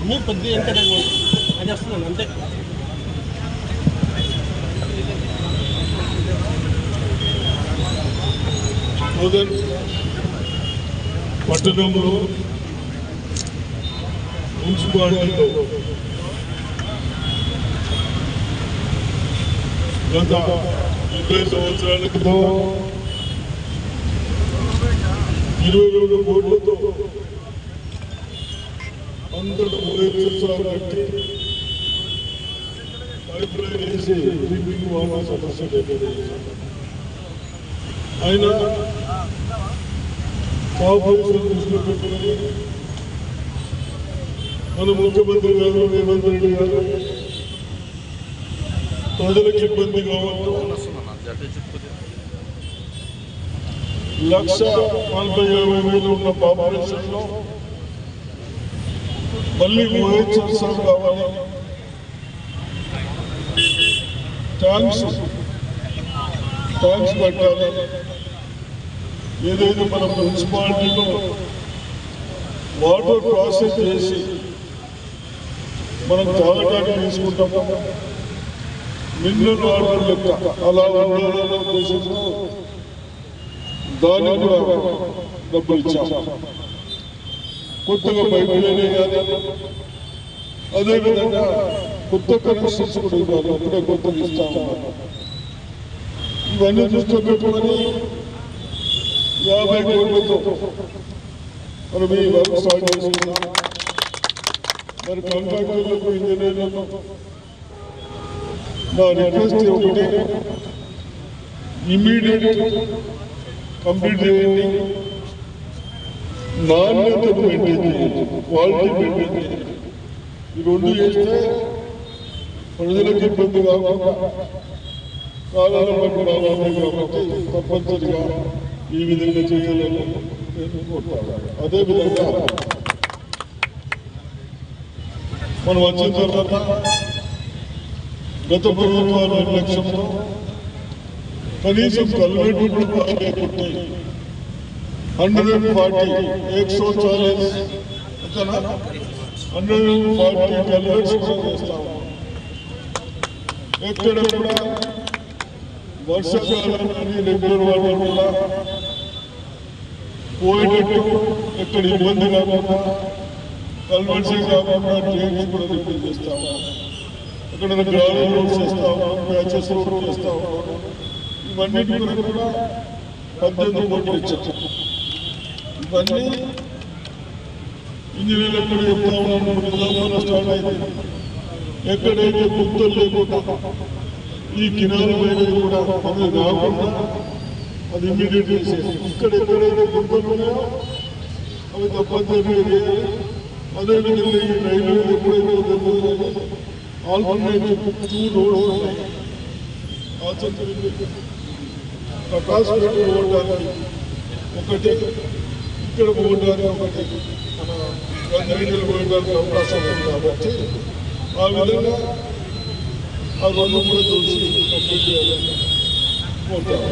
మీరు పెద్ద ఎంత అది వస్తున్నాను అంతే. పట్టణంలో మున్సిపాలిటీలో గత 30 సంవత్సరాల క్రితం 22 కోట్లతో అందరూ కట్టి పైప్ లైన్ వేసి డ్రింకింగ్ వాటర్ సమస్య అయినా కార్పొరేషన్ దృష్టిలో పెట్టుకుని మన ముఖ్యమంత్రి గారు రేవంత్ రెడ్డి గారు ప్రజలకు ఇబ్బంది కావచ్చు 1,40,000 ఉన్న పాపులేషన్ లో మళ్ళీ ఓహెచ్ఎస్ఆర్ కావాలి, ట్యాంక్స్ పెట్టాలి. ఏదైతే మన మున్సిపాలిటీలో వాటర్ ప్రాసెస్ చేసి మనం తాగడానికి తీసుకుంటాము, మినరల్ వాటర్ లెక్క అలా ఉండాలన్న ఉద్దేశంతో దానికి కూడా డబ్బులు ఇచ్చాము. కొత్తగా పైపు లైనే కాదు, అదేవిధంగా కొత్త కనెక్షన్స్ కూడా ఇవ్వాలి, అప్పుడే కొత్తగా ఇస్తాము. ఇవన్నీ దృష్టిలో పెట్టుకొని 50 కోట్లతో మనం ఈ వర్క్ స్టార్ట్ చేసుకున్నాం. మరి కాంట్రాక్టర్లకు ఇంజనీర్లకు నా రిక్వెస్ట్ ఒకటి, ఇమ్మీడియట్ కంప్లీట్ చేయండి, నాణ్యతను మెయింటైన్ చేయండి, క్వాలిటీ మెయింటైన్ చేయండి. ఈ రెండు చేస్తే ప్రజలకు ఇబ్బంది కాకుండా కాలాల పట్టు రావాలి. కాబట్టి తప్పనిసరిగా ఈ విధంగా చేయాలని అదేవిధంగా మనం వచ్చిన తర్వాత గత ప్రభుత్వాల నిర్లక్ష్యంలో కనీసం కల్వెట్లు లేకుంటే 140 కల్వెట్స్ కూడా చేస్తాము. ఎక్కడ కూడా వర్షాకాలం రెగ్యులర్ వాటర్ కూడా పోయేటట్టు ఎక్కడ ఇబ్బంది కాకుండా కల్వర్సే కాకుండా డ్రైన్స్ కూడా రిపేర్ చేస్తాము. ఎక్కడ గ్రావెల్ రోడ్స్ చేస్తాము, ప్యాచెస్ రోడ్ చేస్తాము. ఇవన్నిటి కూడా 18 కోట్లు ఇచ్చాము. ఇవన్నీ ఇంజనీర్లు ఎక్కడ చెప్తా ఉన్నాము, నిజామాబాద్ స్టార్ట్ అయింది. ఎక్కడైతే గుర్తులు లేకుండా ఈ కినాలు పైన కూడా అది రాకుండా అది ఇమీడియట్ చేసేది. ఎక్కడెక్కడైతే గుర్తులు ఉన్నాయో అవి తప్పనిసరిగా చేయాలి. అదేవిధంగా ఈ రైలు ఎప్పుడైతే జరుగుతుంది ఆల్టర్నేటివ్ 2 రోడ్స్ ఉన్నాయి. ప్రకాశపేట పోవడానికి ఒకటి, ఇక్కడ పోవడానికి ఒకటి, గంగవీధులు పోయడానికి అవకాశం ఉంది. కాబట్టి ఆ విధంగా ఆ రెండు కూడా చూసి కంప్లీట్ చేయాలని కోరుతాను.